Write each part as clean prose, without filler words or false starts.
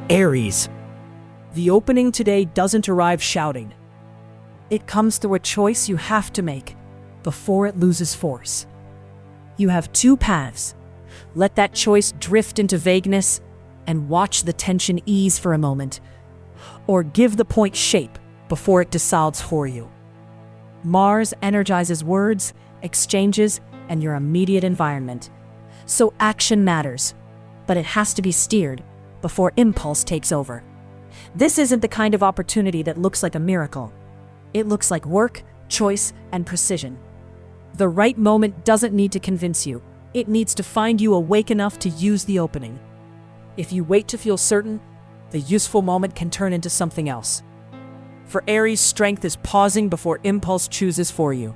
Aries. The opening today doesn't arrive shouting. It comes through a choice you have to make before it loses force. You have two paths. Let that choice drift into vagueness and watch the tension ease for a moment, or give the point shape before it decides for you. Mars energizes words, exchanges, and your immediate environment. So action matters, but it has to be steered before impulse takes over. This isn't the kind of opportunity that looks like a miracle. It looks like work, choice, and precision. The right moment doesn't need to convince you. It needs to find you awake enough to use the opening. If you wait to feel certain, the useful moment can turn into something else. For Aries, strength is pausing before impulse chooses for you.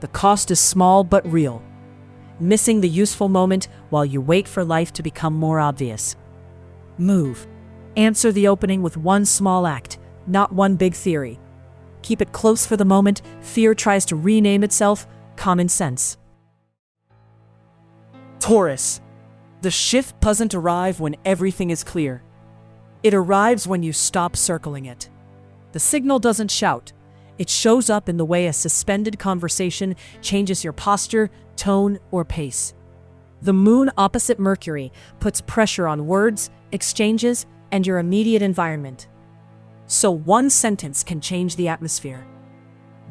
The cost is small but real. Missing the useful moment while you wait for life to become more obvious. Move. Answer the opening with one small act, not one big theory. Keep it close for the moment. Fear tries to rename itself common sense. Taurus. The shift doesn't arrive when everything is clear. It arrives when you stop circling it. The signal doesn't shout. It shows up in the way a suspended conversation changes your posture, tone, or pace. The moon opposite Mercury puts pressure on words, exchanges, and your immediate environment. So one sentence can change the atmosphere.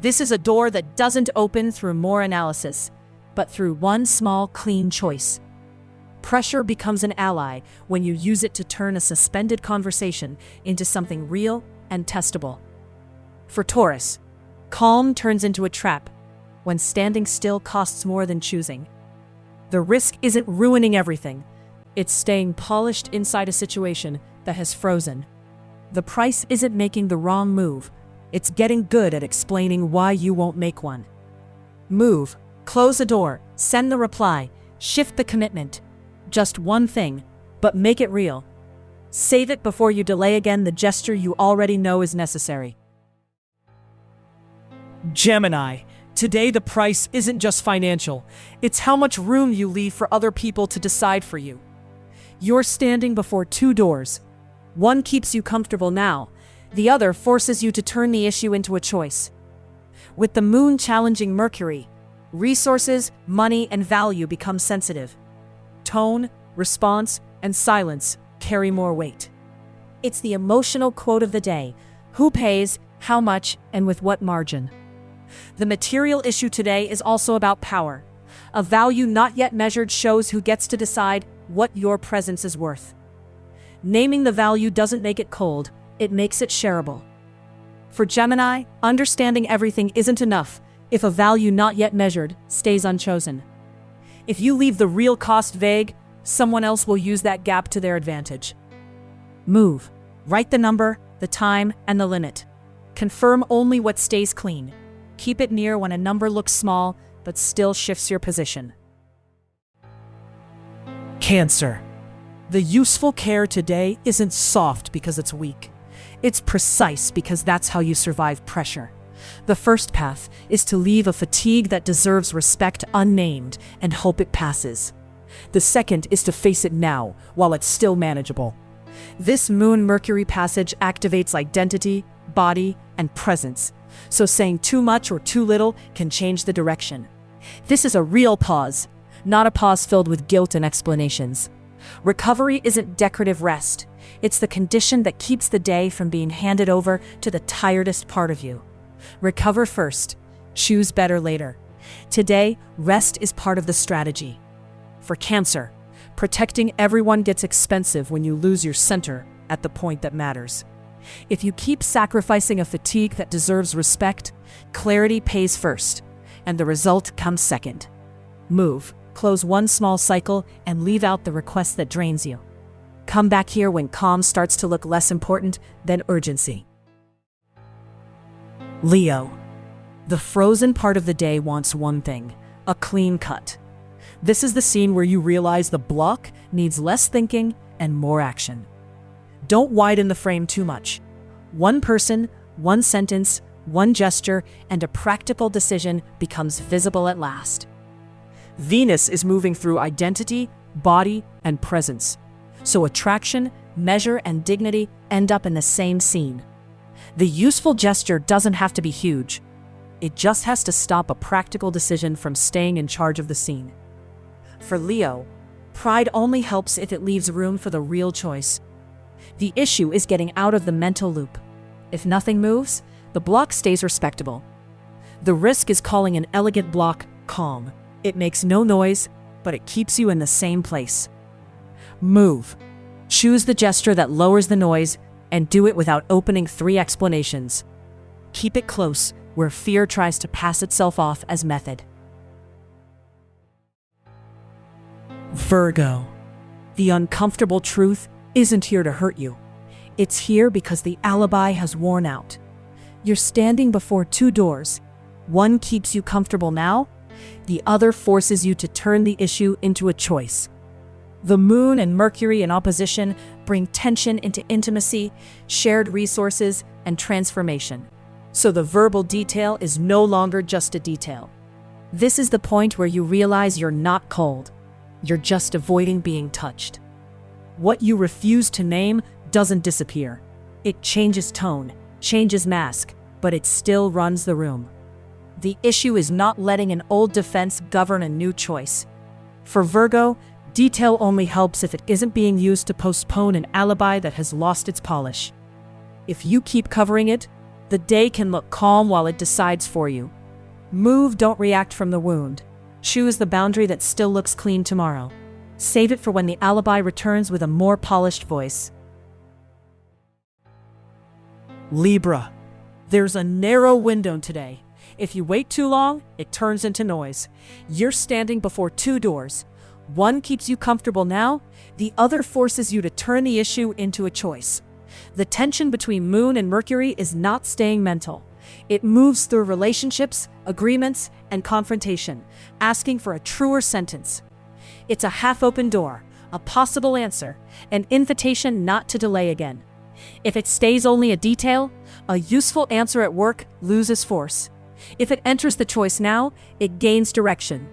This is a door that doesn't open through more analysis, but through one small, clean choice. Pressure becomes an ally when you use it to turn a suspended conversation into something real and testable. For Taurus, calm turns into a trap when standing still costs more than choosing. The risk isn't ruining everything. It's staying polished inside a situation that has frozen. The price isn't making the wrong move. It's getting good at explaining why you won't make one. Move, close the door, send the reply, shift the commitment. Just one thing, but make it real. Save it before you delay again the gesture you already know is necessary. Gemini. Today the price isn't just financial. It's how much room you leave for other people to decide for you. You're standing before two doors. One keeps you comfortable now. The other forces you to turn the issue into a choice. With the moon challenging Mercury, resources, money, and value become sensitive. Tone, response, and silence carry more weight. It's the emotional quote of the day. Who pays, how much, and with what margin? The material issue today is also about power. A value not yet measured shows who gets to decide what your presence is worth. Naming the value doesn't make it cold, it makes it shareable. For Gemini, understanding everything isn't enough if a value not yet measured stays unchosen. If you leave the real cost vague, someone else will use that gap to their advantage. Move. Write the number, the time, and the limit. Confirm only what stays clean. Keep it near when a number looks small, but still shifts your position. Cancer. The useful care today isn't soft because it's weak. It's precise because that's how you survive pressure. The first path is to leave a fatigue that deserves respect unnamed and hope it passes. The second is to face it now while it's still manageable. This Moon-Mercury passage activates identity, body, and presence, so saying too much or too little can change the direction. This is a real pause, not a pause filled with guilt and explanations. Recovery isn't decorative rest. It's the condition that keeps the day from being handed over to the tiredest part of you. Recover first. Choose better later. Today, rest is part of the strategy. For Cancer, protecting everyone gets expensive when you lose your center at the point that matters. If you keep sacrificing a fatigue that deserves respect, clarity pays first, and the result comes second. Move, close one small cycle, and leave out the request that drains you. Come back here when calm starts to look less important than urgency. Leo. The frozen part of the day wants one thing, a clean cut. This is the scene where you realize the block needs less thinking and more action. Don't widen the frame too much. One person, one sentence, one gesture, and a practical decision becomes visible at last. Venus is moving through identity, body, and presence. So attraction, measure, and dignity end up in the same scene. The useful gesture doesn't have to be huge. It just has to stop a practical decision from staying in charge of the scene. For Leo, pride only helps if it leaves room for the real choice. The issue is getting out of the mental loop. If nothing moves, the block stays respectable. The risk is calling an elegant block calm. It makes no noise, but it keeps you in the same place. Move. Choose the gesture that lowers the noise and do it without opening 3 explanations. Keep it close, where fear tries to pass itself off as method. Virgo. The uncomfortable truth isn't here to hurt you. It's here because the alibi has worn out. You're standing before 2 doors. One keeps you comfortable now, the other forces you to turn the issue into a choice. The Moon and Mercury in opposition bring tension into intimacy, shared resources, and transformation. So the verbal detail is no longer just a detail. This is the point where you realize you're not cold. You're just avoiding being touched. What you refuse to name doesn't disappear. It changes tone, changes mask, but it still runs the room. The issue is not letting an old defense govern a new choice. For Virgo, detail only helps if it isn't being used to postpone an alibi that has lost its polish. If you keep covering it, the day can look calm while it decides for you. Move, don't react from the wound. Choose the boundary that still looks clean tomorrow. Save it for when the alibi returns with a more polished voice. Libra. There's a narrow window today. If you wait too long, it turns into noise. You're standing before 2 doors. One keeps you comfortable now, the other forces you to turn the issue into a choice. The tension between Moon and Mercury is not staying mental. It moves through relationships, agreements, and confrontation, asking for a truer sentence. It's a half-open door, a possible answer, an invitation not to delay again. If it stays only a detail, a useful answer at work loses force. If it enters the choice now, it gains direction.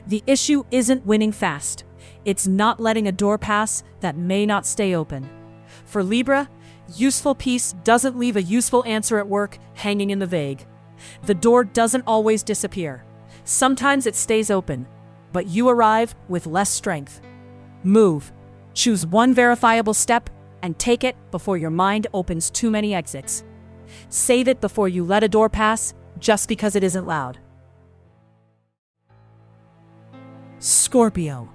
The issue isn't winning fast. It's not letting a door pass that may not stay open. For Libra, useful peace doesn't leave a useful answer at work hanging in the vague. The door doesn't always disappear. Sometimes it stays open, but you arrive with less strength. Move. Choose one verifiable step and take it before your mind opens too many exits. Save it before you let a door pass just because it isn't loud. Scorpio.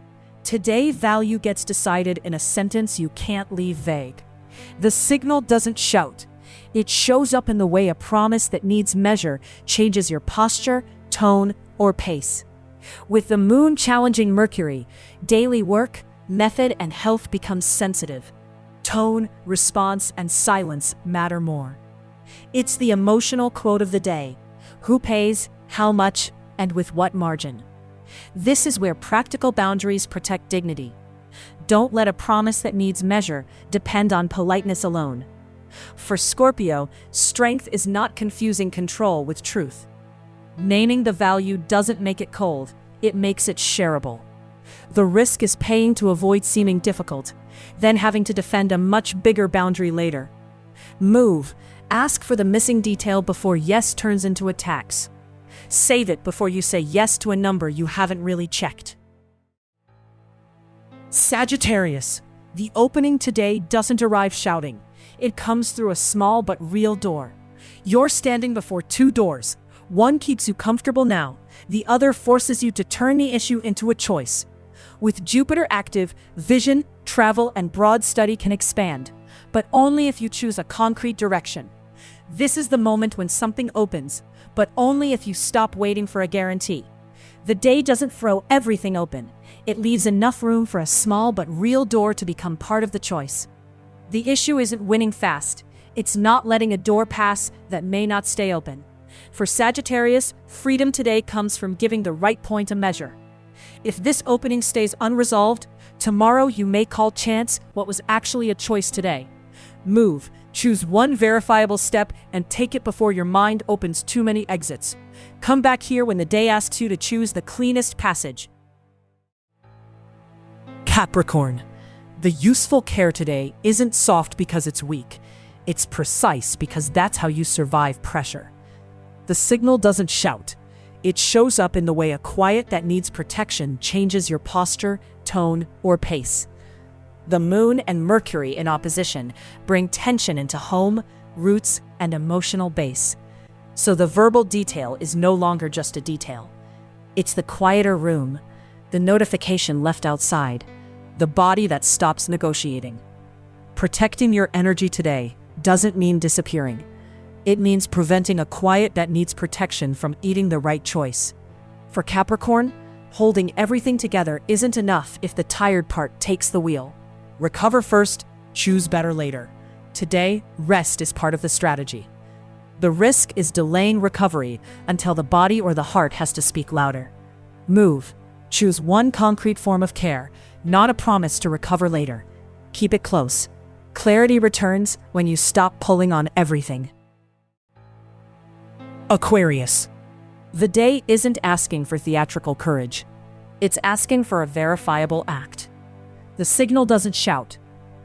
Today, value gets decided in a sentence you can't leave vague. The signal doesn't shout. It shows up in the way a promise that needs measure changes your posture, tone, or pace. With the Moon challenging Mercury, daily work, method, and health becomes sensitive. Tone, response, and silence matter more. It's the emotional quote of the day. Who pays, how much, and with what margin? This is where practical boundaries protect dignity. Don't let a promise that needs measure depend on politeness alone. For Scorpio, strength is not confusing control with truth. Naming the value doesn't make it cold, it makes it shareable. The risk is paying to avoid seeming difficult, then having to defend a much bigger boundary later. Move. Ask for the missing detail before yes turns into a tax. Save it before you say yes to a number you haven't really checked. Sagittarius. The opening today doesn't arrive shouting. It comes through a small but real door. You're standing before 2 doors. One keeps you comfortable now. The other forces you to turn the issue into a choice. With Jupiter active, vision, travel, and broad study can expand, but only if you choose a concrete direction. This is the moment when something opens, but only if you stop waiting for a guarantee. The day doesn't throw everything open. It leaves enough room for a small but real door to become part of the choice. The issue isn't winning fast. It's not letting a door pass that may not stay open. For Sagittarius, freedom today comes from giving the right point a measure. If this opening stays unresolved, tomorrow you may call chance what was actually a choice today. Move. Choose one verifiable step and take it before your mind opens too many exits. Come back here when the day asks you to choose the cleanest passage. Capricorn. The useful care today isn't soft because it's weak. It's precise because that's how you survive pressure. The signal doesn't shout. It shows up in the way a quiet that needs protection changes your posture, tone, or pace. The Moon and Mercury in opposition bring tension into home, roots, and emotional base. So the verbal detail is no longer just a detail. It's the quieter room, the notification left outside, the body that stops negotiating. Protecting your energy today doesn't mean disappearing. It means preventing a quiet that needs protection from eating the right choice. For Capricorn, holding everything together isn't enough if the tired part takes the wheel. Recover first, choose better later. Today, rest is part of the strategy. The risk is delaying recovery until the body or the heart has to speak louder. Move. Choose one concrete form of care, not a promise to recover later. Keep it close. Clarity returns when you stop pulling on everything. Aquarius. The day isn't asking for theatrical courage. It's asking for a verifiable act. The signal doesn't shout.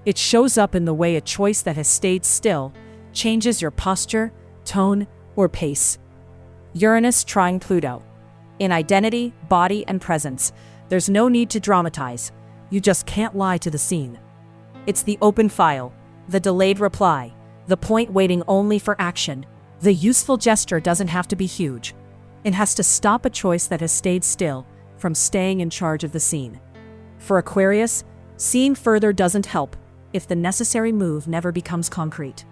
It shows up in the way a choice that has stayed still changes your posture, tone, or pace. Uranus trine Pluto. In identity, body, and presence, there's no need to dramatize. You just can't lie to the scene. It's the open file, the delayed reply, the point waiting only for action. The useful gesture doesn't have to be huge. It has to stop a choice that has stayed still from staying in charge of the scene. For Aquarius, seeing further doesn't help if the necessary move never becomes concrete.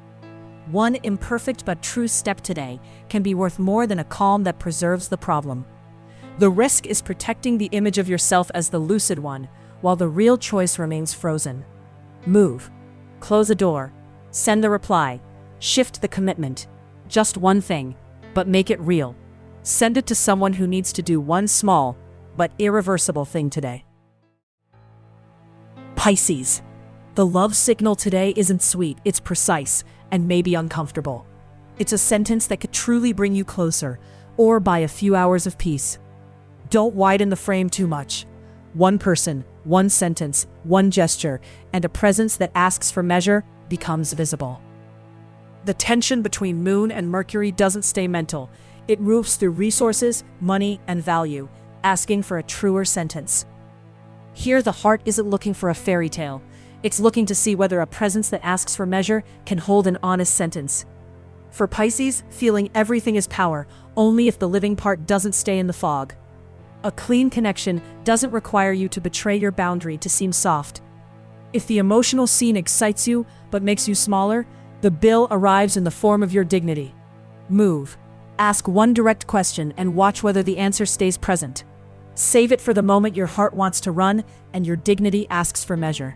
One imperfect but true step today can be worth more than a calm that preserves the problem. The risk is protecting the image of yourself as the lucid one, while the real choice remains frozen. Move. Close a door. Send the reply. Shift the commitment. Just one thing, but make it real. Send it to someone who needs to do one small, but irreversible thing today. Pisces. The love signal today isn't sweet, it's precise, and maybe uncomfortable. It's a sentence that could truly bring you closer, or buy a few hours of peace. Don't widen the frame too much. One person, one sentence, one gesture, and a presence that asks for measure becomes visible. The tension between Moon and Mercury doesn't stay mental. It moves through resources, money, and value, asking for a truer sentence. Here, the heart isn't looking for a fairy tale. It's looking to see whether a presence that asks for measure can hold an honest sentence. For Pisces, feeling everything is power, only if the living part doesn't stay in the fog. A clean connection doesn't require you to betray your boundary to seem soft. If the emotional scene excites you but makes you smaller, the bill arrives in the form of your dignity. Move. Ask one direct question and watch whether the answer stays present. Save it for the moment your heart wants to run and your dignity asks for measure.